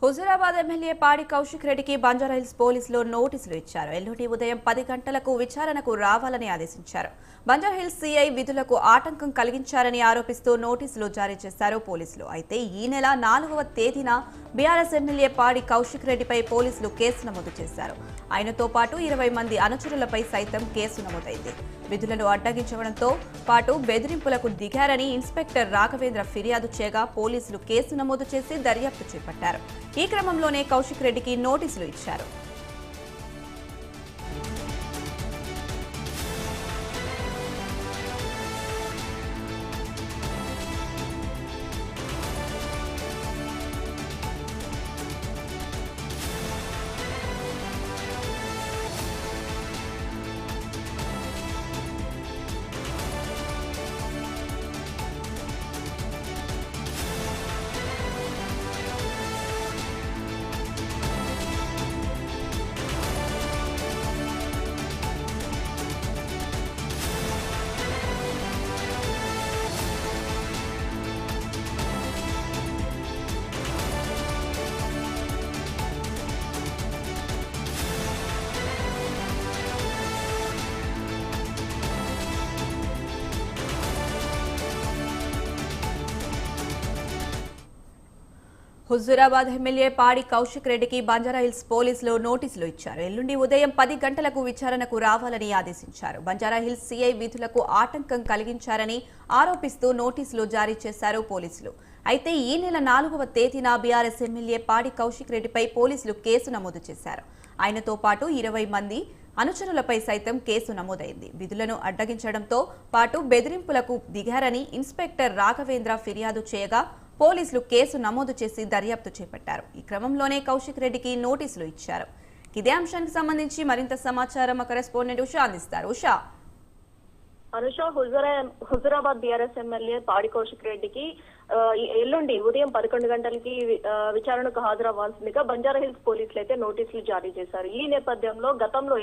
Huzurabad MLA పాడి కౌశిక్ రెడ్డికి బంజారాహిల్స్ పోలీసులు నోటీసులు ఇచ్చారు. ఎల్లుండి ఉదయం 10 గంటలకు విచారణకు రావాలని ఆదేశించారు. బంజారాహిల్స్ సీఐ విధులకు ఆటంకం కలిగించారని ఆరోపిస్తూ నోటీసులు జారీ చేశారు పోలీసులు. అయితే ఈ నెల 4వ తేదీన బీఆర్ఎస్ ఎమ్మెల్యే పాడి కౌశిక్ రెడ్డిపై పోలీసులు కేసు నమోదు చేశారు. ఆయనతో పాటు 20 మంది అనుచరులపై సైతం కేసు నమోదైంది. విధులను అడ్డగించడంతో పాటు బెదిరింపులకు దిగారని ఇన్స్పెక్టర్ రాఘవేంద్ర ఫిర్యాదు చేయగా పోలీసులు కేసు నమోదు చేసి దర్యాప్తు చేపట్టారు. ఈ క్రమంలోనే కౌశిక్ రెడ్డికి నోటీసులు ఇచ్చారు. హుజూరాబాద్ ఎమ్మెల్యే పాడి కౌశిక్ రెడ్డికి బంజారాహిల్స్ పోలీసులు నోటీసులు ఇచ్చారు. ఎల్లుండి ఉదయం 10 గంటలకు విచారణకు రావాలని ఆదేశించారు. బంజారాహిల్స్ సీఐ విధులకు ఆటంకం కలిగించారని ఆరోపిస్తూ నోటీసులు జారీ చేశారు పోలీసులు. అయితే ఈ నెల 4వ తేదీన బీఆర్ఎస్ ఎమ్మెల్యే పాడి కౌశిక్ రెడ్డిపై పోలీసులు కేసు నమోదు చేశారు. ఆయనతో పాటు 20 మంది అనుచరులపై సైతం కేసు నమోదైంది. విధులను అడ్డగించడంతో పాటు బెదిరింపులకు దిగారని ఇన్స్పెక్టర్ రాఘవేంద్ర ఫిర్యాదు చేయగా పోలీసులు కేసు నమోదు చేసి దర్యాప్తు చేపట్టారు. ఈ క్రమంలోనే కౌశిక్ రెడ్డికి నోటీసులు ఇచ్చారు. ఇదే అంశానికి సంబంధించి మరింత సమాచారం మా కరెస్పాండెంట్ ఉషా అందిస్తారు. ఉషా, హుజూరాబాద్ బీఆర్ఎస్ ఎమ్మెల్యే పాడి కౌశిక్ రెడ్డికి ఎల్లుండి ఉదయం 11 గంటలకి విచారణకు హాజరవ్వాల్సిందిగా బంజారాహిల్స్ పోలీసులు అయితే నోటీసులు జారీ చేశారు. ఈ నేపథ్యంలో గతంలో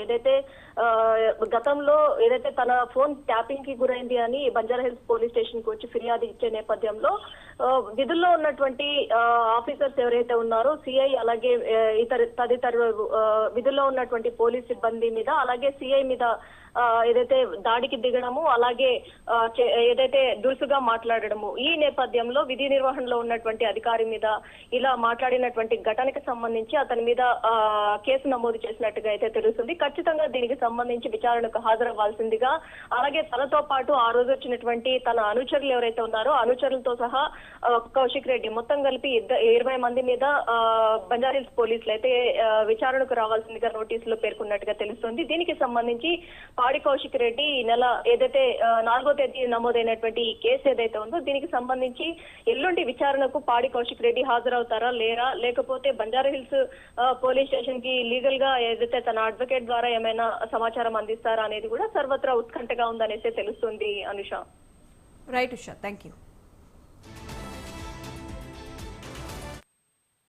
ఏదైతే తన ఫోన్ ట్యాపింగ్ కి గురైంది అని బంజారాహిల్స్ పోలీస్ స్టేషన్ కు వచ్చి ఫిర్యాదు ఇచ్చే నేపథ్యంలో విధుల్లో ఉన్నటువంటి ఆఫీసర్స్ ఎవరైతే ఉన్నారో సిఐ అలాగే తదితర విధుల్లో ఉన్నటువంటి పోలీస్ సిబ్బంది మీద అలాగే సిఐ మీద ఏదైతే దాడికి దిగడము అలాగే ఏదైతే దురుసుగా మాట్లాడడము ఈ నేపథ్యంలో విధి నిర్వహణలో ఉన్నటువంటి అధికారి మీద ఇలా మాట్లాడినటువంటి ఘటనకి సంబంధించి అతని మీద కేసు నమోదు చేసినట్టుగా అయితే తెలుస్తుంది. ఖచ్చితంగా దీనికి సంబంధించి విచారణకు హాజరవ్వాల్సిందిగా అలాగే తనతో పాటు ఆ రోజు వచ్చినటువంటి తన అనుచరులు ఎవరైతే ఉన్నారో అనుచరులతో సహా కౌశిక్ రెడ్డి మొత్తం కలిపి 20 మంది మీద బంజారాహిల్స్ పోలీసులు అయితే విచారణకు రావాల్సిందిగా నోటీసులో పేర్కొన్నట్టుగా తెలుస్తుంది. దీనికి సంబంధించి పాడి కౌశిక్ రెడ్డి ఈ నెల ఏదైతే 4వ తేదీ నమోదైనటువంటి ఈ కేసు ఏదైతే ఉందో దీనికి సంబంధించి ఎల్లుండి విచారణకు పాడి కౌశిక్ రెడ్డి హాజరవుతారా లేరా లేకపోతే బంజారాహిల్స్ పోలీస్ స్టేషన్ కి లీగల్ గా ఏదైతే తన అడ్వకేట్ ద్వారా ఏమైనా సమాచారం అందిస్తారా అనేది కూడా సర్వత్రా ఉత్కంఠగా ఉందనేసి తెలుస్తుంది. Anusha. Right Usha, thank you.